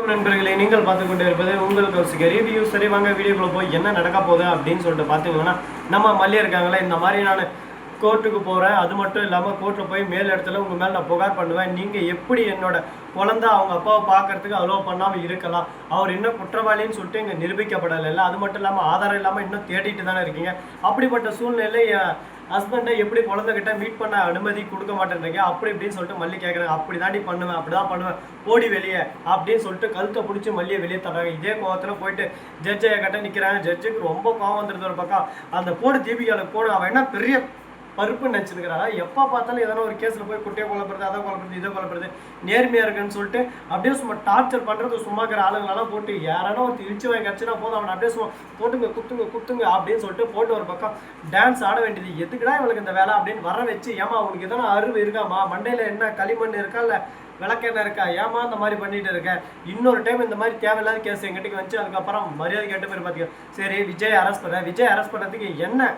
நண்பர்களே, நீங்கள் பார்த்து கொண்டு இருப்பது உங்கள் கௌசிக ரிவ்யூ. சரி வாங்க வீடியோக்குள்ள போய் என்ன நடக்க போகுது அப்படின்னு சொல்லிட்டு பார்த்தீங்கன்னா, நம்ம மல்லி இருக்காங்களே, இந்த மாதிரி நான் கோர்ட்டுக்கு போகிறேன். அது மட்டும் இல்லாமல் கோர்ட்டில் போய் மேல் இடத்துல உங்கள் மேலே நான் புகார் பண்ணுவேன். நீங்கள் எப்படி என்னோட குழந்தை அவங்க அப்பாவை பார்க்கறதுக்கு அலோவ் பண்ணாமல் இருக்கலாம்? அவர் இன்னும் குற்றவாளின்னு சொல்லிட்டு இங்கே நிரூபிக்கப்படலை. அது மட்டும் இல்லாமல் ஆதாரம் இல்லாமல் இன்னும் தேடிட்டு தானே இருக்கீங்க. அப்படிப்பட்ட சூழ்நிலை ஹஸ்பண்டை எப்படி குழந்தைகிட்ட மீட் பண்ண அனுமதி கொடுக்க மாட்டேன்றீங்க? அப்படி இப்படின்னு சொல்லிட்டு மல்லி கேட்குறாங்க. அப்படி தாண்டி பண்ணுவேன், அப்படி தான் பண்ணுவேன், ஓடி வெளியே அப்படின்னு சொல்லிட்டு கழுத்தை பிடிச்சி மல்லியை வெளியே தர்றாங்க. இதே கோவத்தில் போயிட்டு ஜட்ஜை கிட்ட நிற்கிறாங்க. ஜட்ஜுக்கு ரொம்ப கோவம் வந்துடுது. ஒரு பக்கம் அந்த போடு தீபிகாவில் போடு, அவன் என்ன பெரிய பருப்புன்னு நினச்சிருக்கிறாங்க. எப்போ பார்த்தாலும் எதனா ஒரு கேஸில் போய் குட்டையை கொல்லப்படுது, அதை கொல்லப்படுது, இதை கொல்லப்படுது, நேர்மையாக இருக்குன்னு சொல்லிட்டு அப்படியே சும்மா டார்ச்சர் பண்ணுறது. சும்மா இருக்கிற ஆளுங்களெல்லாம் போட்டு யாரானோ ஒரு இழிச்சு வாங்கி கிடச்சினா போதும், அவனை அப்படியே சும்மா போட்டுங்க குத்துங்க அப்படின்னு சொல்லிட்டு போட்டு ஒரு பக்கம் டான்ஸ் ஆட வேண்டியது. எதுக்குடா இவளுக்கு இந்த வேலை அப்படின்னு வர வச்சு, ஏமா அவனுக்கு எதனா அறிவு இருக்காமா, மண்டையில் என்ன களிமண் இருக்கா இல்லை விளக்கெண்ண இருக்கா, ஏமா இந்த மாதிரி பண்ணிட்டு இருக்கேன், இன்னொரு டைம் இந்த மாதிரி தேவையில்லாத கேஸ் எங்கிட்ட வச்சு அதுக்கப்புறம் மரியாதை கேட்டு போய் பார்த்திங்க. சரி விஜய் அரெஸ்ட் பண்ணுறதுக்கு என்ன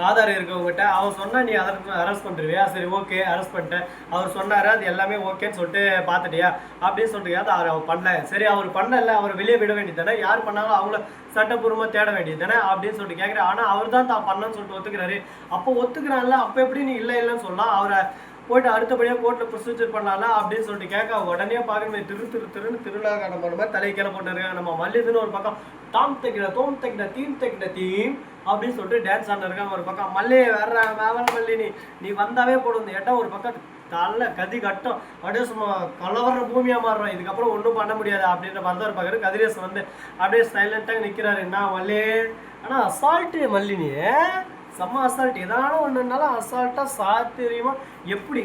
ஆதாரம் இருக்கவங்ககிட்ட? அவர் சொன்னால் நீ அதற்கு அரெஸ்ட் பண்ணுறியா? சரி ஓகே அரெஸ்ட் பண்ணிட்டேன், அவர் சொன்னார், அது எல்லாமே ஓகேன்னு சொல்லிட்டு பார்த்துட்டியா அப்படின்னு சொல்லிட்டு அது அவர் பண்ணல. சரி அவர் பண்ணல, அவர் வெளியே விட வேண்டியது தானே, யார் பண்ணாலும் அவங்கள சட்டப்பூர்வமாக தேட வேண்டியது தானே அப்படின்னு சொல்லிட்டு கேட்குறேன். ஆனால் அவர் தான் பண்ணணும்னு சொல்லிட்டு ஒத்துக்கிறாரு. அப்போ ஒத்துக்கிறான்ல, அப்போ எப்படி நீ இல்லைன்னு சொல்லலாம்? அவரை போய்ட்டு அடுத்தபடியாக கோர்ட்டில் ப்ரொசீஜர் பண்ணலாம்ல அப்படின்னு சொல்லிட்டு கேட்க உடனே பார்க்கணும். திருன்னு திருவிழா காண போன மாதிரி தலையை கீழே போட்டுருக்காங்க. நம்ம மல்லிதுன்னு ஒரு பக்கம் டாம் தைக்கிற தோம் தைக்கிற தீம் அப்படின்னு சொல்லிட்டு டான்ஸ் ஆடிருக்காங்க. ஒரு பக்கம் மல்லி வேற மல்லி நீ வந்தாவே போடும் இந்த இடம் ஒரு பக்கம் தள்ள கதி கட்டும், அப்படியே சும்மா கலவர பூமியாக மாறுறோம், இதுக்கப்புறம் ஒன்றும் பண்ண முடியாது அப்படின்ற மாதிரி தான் பார்க்குறது. கதிரேசன் வந்து அப்படியே சைலண்ட்டாக நிற்கிறாரு. என்ன மல்லி, ஆனால் அசால்ட்டு மல்லினி, செம்ம அசால்ட். ஏதானும் ஒன்றுனாலும் அசால்ட்டாக சாத்திரியமாக எப்படி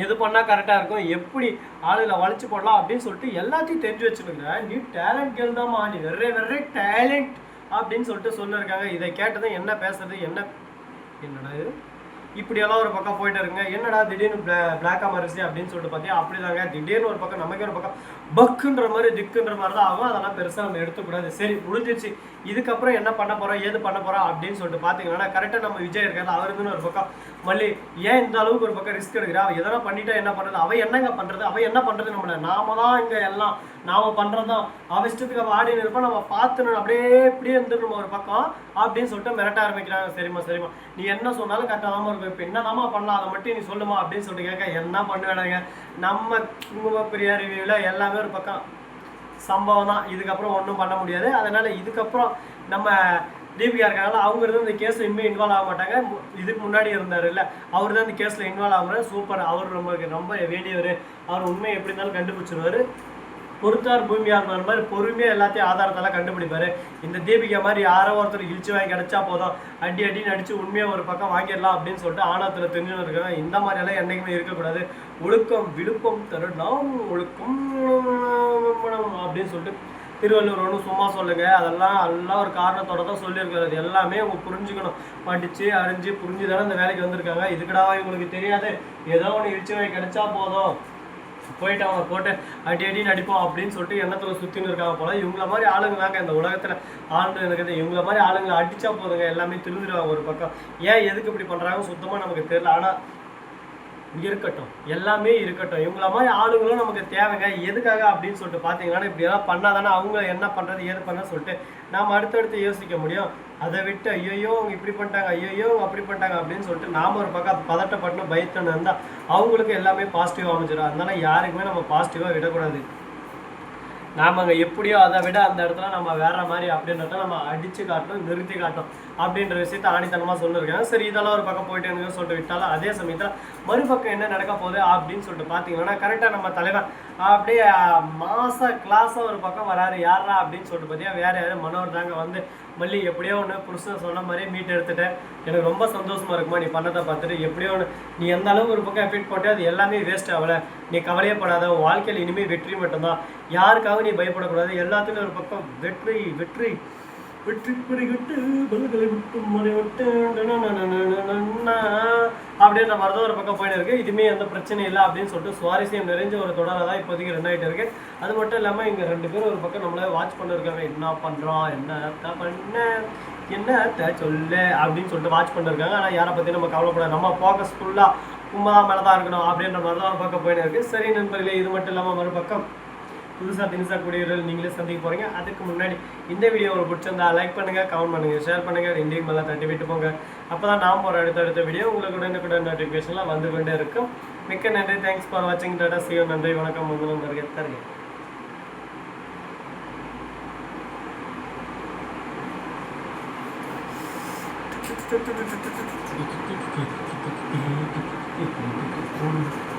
எது பண்ணால் கரெக்டாக இருக்கும், எப்படி ஆளுகளை வளைச்சி போடலாம் அப்படின்னு சொல்லிட்டு எல்லாத்தையும் தெரிஞ்சு வச்சுருக்கிறேன். நீ டேலண்ட் கேள் தான்மா, நீ வெறே டேலண்ட் அப்படின்னு சொல்லிட்டு சொல்லியிருக்காங்க. இதை கேட்டதும் என்ன பேசுறது, என்னடா இது இப்படியெல்லாம் ஒரு பக்கம் போயிட்டு இருக்குங்க. என்னடா திடீர்னு பிளாக்கா மரிசி அப்படின்னு சொல்லிட்டு பார்த்தீங்கன்னா அப்படிதாங்க. திடீர்னு ஒரு பக்கம் நமக்கே ஒரு பக்கம் பக்குன்ற மாதிரி திக்குன்ற மாதிரி தான் ஆகும். அதெல்லாம் பெருசாக நம்ம எடுத்துக்கூடாது. சரி முடிஞ்சிருச்சு, இதுக்கப்புறம் என்ன பண்ண போகிறோம் ஏது பண்ண போகிறோம் அப்படின்னு சொல்லிட்டு பார்த்தீங்கன்னா கரெக்டாக நம்ம விஜய் இருக்காது. அவருக்குன்னு ஒரு பக்கம் மல்லி ஏன் இந்த அளவுக்கு ஒரு பக்கம் ரிஸ்க் எடுக்கிறா, அவள் எதனா பண்ணிட்டா என்ன பண்ணுறது, அவள் என்னங்க பண்ணுறது, அவள் என்ன பண்ணுறது, நம்மளை நாம தான் இங்கே எல்லாம் நாம் பண்ணுறது தான், அவள் இஷ்டத்துக்கு அவள் ஆடின்னு இருப்போம், நம்ம பார்த்துணும் அப்படியே இப்படியே இருந்துடும் ஒரு பக்கம் அப்படின்னு சொல்லிட்டு மிரட்ட ஆரம்பிக்கிறாங்க. சரிம்மா நீ என்ன சொன்னாலும் கரெக்டாக தான் இருக்கும், இப்போ என்னதாம்மா பண்ணலாம் அதை மட்டும் நீ சொல்லுமா அப்படின்னு சொல்லிட்டு கேட்க என்ன பண்ணுவேனாங்க. நம்ம பெரிய ரிவ்யூவில் எல்லாமே ஒரு பக்கம் சம்பவம் தான், இதுக்கப்புறம் ஒன்றும் பண்ண முடியாது. அதனால் இதுக்கப்புறம் நம்ம தீபிகா இருக்காங்களா, அவங்க இருந்து இந்த கேஸில் இனிமேல் இன்வால்வ் ஆக மாட்டாங்க. இதுக்கு முன்னாடி இருந்தார் இல்லை, அவர் தான் இந்த கேஸில் இன்வால்வ் ஆகுறாரு. சூப்பர், அவர் ரொம்ப வேண்டியவர், அவர் உண்மையை எப்படி இருந்தாலும் கண்டுபிடிச்சிருவார். பொறுத்தார் பூமியார் மாதிரி பொறுமையாக எல்லாத்தையும் ஆதாரத்தெல்லாம் கண்டுபிடிப்பார். இந்த தீபிகா மாதிரி யாரோ ஒருத்தர் இழிச்சு வாங்கி கிடச்சா போதும், அடின்னு அடித்து உண்மையாக ஒரு பக்கம் வாங்கிடலாம் அப்படின்னு சொல்லிட்டு ஆணவத்தில் தெரிஞ்சுன்னு இருக்காங்க. இந்த மாதிரியெல்லாம் என்றைக்குமே இருக்கக்கூடாது. ஒழுக்கம் விழுப்பம் தருணம் ஒழுக்கம் அப்படின்னு சொல்லிட்டு திருவள்ளுவர் ஒன்றும் சும்மா சொல்லுங்க, அதெல்லாம் ஒரு காரணத்தோட தான் சொல்லியிருக்காரு. எல்லாமே அவங்க புரிஞ்சுக்கணும், படித்து அறிஞ்சு புரிஞ்சு தானே இந்த வேலைக்கு வந்திருக்காங்க. இதுக்கடா இவங்களுக்கு தெரியாது, ஏதோ ஒன்று இழிச்சு வாங்கி கிடைச்சா போதும், போயிட்டு அவங்க போட்டு அடின்னு அடிப்போம் அப்படின்னு சொல்லிட்டு எண்ணத்தில் சுற்றின்னு இருக்காங்க போல. இவங்கள மாதிரி ஆளுங்க தாங்க இந்த உலகத்தில் ஆண்டு இருக்குது. இவங்கள மாதிரி ஆளுங்களை அடித்தா போதுங்க, எல்லாமே திருந்துருவாங்க ஒரு பக்கம். ஏன் எதுக்கு இப்படி பண்ணுறாங்க சுத்தமாக நமக்கு தெரியல. ஆனால் இருக்கட்டும், எல்லாமே இருக்கட்டும், இவங்கள மாதிரி ஆளுங்களும் நமக்கு தேவைங்க. எதுக்காக அப்படின்னு சொல்லிட்டு பார்த்தீங்கன்னா இப்படி எல்லாம் பண்ணாதானே அவங்க என்ன பண்ணுறது ஏது பண்ணுறது சொல்லிட்டு நாம் அடுத்தடுத்து யோசிக்க முடியும். அதை விட்டு ஐயோ அவங்க இப்படி பண்ணிட்டாங்க, ஐயோ அப்படி பண்ணிட்டாங்க அப்படின்னு சொல்லிட்டு நாம் ஒரு பக்கம் பதட்டப்பட்டு பயத்துன்னு இருந்தால் அவங்களுக்கு எல்லாமே பாசிட்டிவாக அமைஞ்சிடும். அதனால யாருக்குமே நம்ம பாசிட்டிவாக விடக்கூடாது. நாம் அங்கே எப்படியோ அதை விட அந்த இடத்துல நம்ம வேற மாதிரி அப்படின்றத நம்ம அடித்து காட்டணும், நிறுத்தி காட்டணும் அப்படின்ற விஷயத்த ஆணித்தனமாக சொல்லியிருக்காங்க. சரி இதெல்லாம் ஒரு பக்கம் போயிட்டு எனக்கு சொல்லிட்டு விட்டாலும் அதே சமயத்தில் மறுபக்கம் என்ன நடக்க போகுது அப்படின்னு சொல்லிட்டு பார்த்தீங்கன்னா கரெக்டாக நம்ம தலைவர் அப்படியே கிளாஸாக ஒரு பக்கம் வராரு. யாரா அப்படின்னு சொல்லிட்டு பார்த்தீங்கன்னா வேறு யாரும் மனோர் தாங்க. வந்து மல்லி எப்படியோ ஒன்று புருஷன் சொன்ன மாதிரி மீட் எடுத்துட்டேன், எனக்கு ரொம்ப சந்தோஷமாக இருக்குமா நீ பண்ணதை பார்த்துட்டு, எப்படியோ ஒன்று நீ எந்த அளவுக்கு ஒரு பக்கம் எஃபெக்ட் போட்டு அது எல்லாமே வேஸ்ட் ஆகலை, நீ கவலையே படாத, உன் வாழ்க்கையில் இனிமேல் வெற்றி மட்டும்தான், யாருக்காக நீ பயப்படக்கூடாது, எல்லாத்துக்கும் ஒரு பக்கம் வெற்றி வெற்றி வெற்றி குறிகிட்டு பல்களை விட்டு முறை விட்டு அப்படின்ற மாதிரி தான் ஒரு பக்கம் போயிட்டு இருக்கு. இதுவுமே எந்த பிரச்சனையும் இல்லை அப்படின்னு சொல்லிட்டு சுவாரஸ்யம் நிறைஞ்ச ஒரு தொடராக தான் இப்போதைக்கு ரன் ஆகிட்டு இருக்கு. அது மட்டும் இல்லாமல் இங்கே ரெண்டு பேரும் ஒரு பக்கம் நம்மளே வாட்ச் பண்ணிருக்காங்க. என்ன பண்ணுறோம், என்ன சொல்லு அப்படின்னு சொல்லிட்டு வாட்ச் பண்ணிருக்காங்க. ஆனால் யாரை பற்றி நம்ம கவலைப்படாது, நம்ம ஃபோக்கஸ் ஃபுல்லாக உண்மை மேலே தான் இருக்கணும் அப்படின்ற மாதிரி தான் ஒரு பக்கம் போயிட்டு இருக்கு. சரி நண்பர்களே, இது மட்டும் இல்லாமல் மறுபக்கம் புதுசாக தினுசாக கூடியவர்கள் நீங்களே சந்திக்க போகிறீங்க. அதுக்கு முன்னாடி இந்த வீடியோ உங்களுக்கு பிடிச்சிருந்தா லைக் பண்ணுங்கள், கமெண்ட் பண்ணுங்கள், ஷேர் பண்ணுங்கள், ரெண்டையும் மேலே தட்டி விட்டு போங்க. அப்போ தான் நாம் ஒரு அடுத்த வீடியோ உங்களுக்கு உடனுக்குடன் நோட்டிஃபிகேஷன்லாம் வந்து கொண்டே இருக்கும். மிக்க நன்றி. தேங்க்ஸ் ஃபார் வாட்சிங். Tata, see you. நன்றி, வணக்கம். முதலும் தருகிறேன். Thank you.